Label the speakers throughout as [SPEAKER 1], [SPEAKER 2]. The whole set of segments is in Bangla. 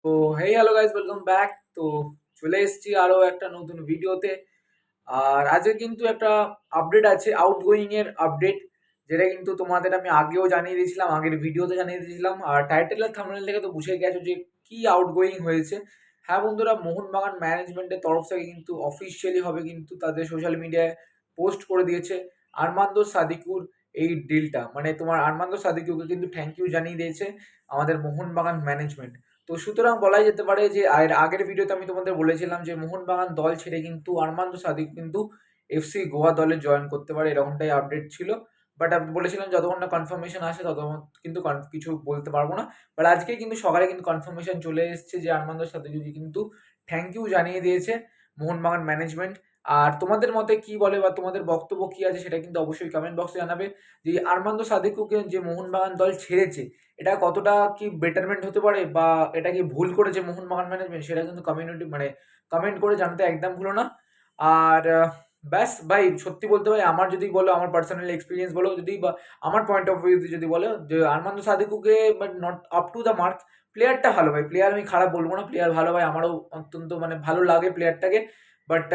[SPEAKER 1] তো hey hello guys, welcome back. তো চলে এসেছি আরো একটা নতুন ভিডিওতে। আর আজকে কিন্তু একটা আপডেট আছে, আউটগোয়িং এর আপডেট, যেটা কিন্তু তোমাদের আমি আগেও জানিয়ে দিয়েছিলাম, আগের ভিডিওতে জানিয়ে দিয়েছিলাম। আর টাইটেল আর থাম্বনেল থেকে তো বুঝে গেছো যে কি আউটগোয়িং হয়েছে। হ্যাঁ বন্ধুরা, মোহনবাগান ম্যানেজমেন্টের তরফ থেকে কিন্তু অফিসিয়ালি হবে কিন্তু তাদের সোশ্যাল মিডিয়ায় পোস্ট করে দিয়েছে আরমান্দো সাদিকুর এই ডিলটা। মানে তোমার আরমান্দো সাদিকুকে কিন্তু থ্যাংক ইউ জানিয়ে দিয়েছে আমাদের মোহনবাগান ম্যানেজমেন্ট। তো সুতরাং বলাই যেতে পারে যে আগের ভিডিওতে আমি তোমাদের বলেছিলাম যে মোহনবাগান দল ছেড়ে কিন্তু আরমান্দো সাদিক কিন্তু এফসি গোয়া দলে জয়েন করতে পারে, এরকমটাই আপডেট ছিল। বাট আমি বলেছিলাম যতক্ষণ না কনফার্মেশন আসে ততক্ষণ কিন্তু কিছু বলতে পারবো না। বাট আজকে কিন্তু সকালে কিন্তু কনফার্মেশন চলে এসেছে যে আরমান্দো সাদিককে কিন্তু থ্যাংক ইউ জানিয়ে দিয়েছে মোহনবাগান ম্যানেজমেন্ট। আর তোমাদের মতে কি বলে বা তোমাদের বক্তব্য কি আছে সেটা কিন্তু অবশ্যই কমেন্ট বক্সে জানাবে। যে আরমান্দো সাদিকুকে যে মোহনবাগান দল ছেড়েছে, এটা কতটা কি বেটারমেন্ট হতে পারে বা এটা কি ভুল করেছে মোহনবাগান ম্যানেজমেন্ট, সেটা কিন্তু কমেন্ট করে জানাতে একদম ভুলো না। আর ব্যাস ভাই, সত্যি বলতে ভাই, আমার যদি বলো, আমার পার্সোনাল এক্সপিরিয়েন্স বলো যদি, বা আমার পয়েন্ট অফ ভিউ যদি বলো, যে আরমান্দো সাদিকুকে but not up to the mark. প্লেয়ারটা ভালো ভাই, প্লেয়ার আমি খারাপ বলবো না, প্লেয়ার ভালো ভাই, আমারও অত্যন্ত মানে ভালো লাগে প্লেয়ারটাকে। বাট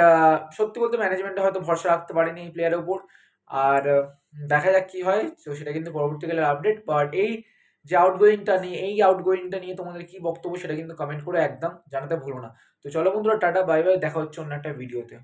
[SPEAKER 1] সত্যি বলতে ম্যানেজমেন্টে হয়তো ভরসা রাখতে পারেনি এই প্লেয়ারের উপর। আর দেখা যাক কি হয়, তো সেটা কিন্তু পরবর্তীকালের আপডেট। বাট এই আউটগোয়িংটা নিয়ে তোমাদের কি বক্তব্য সেটা কিন্তু কমেন্ট করে একদম জানাতে ভুলো না। তো চলো বন্ধুরা, টাটা বাই বাই, দেখা হচ্ছে অন্য একটা ভিডিওতে।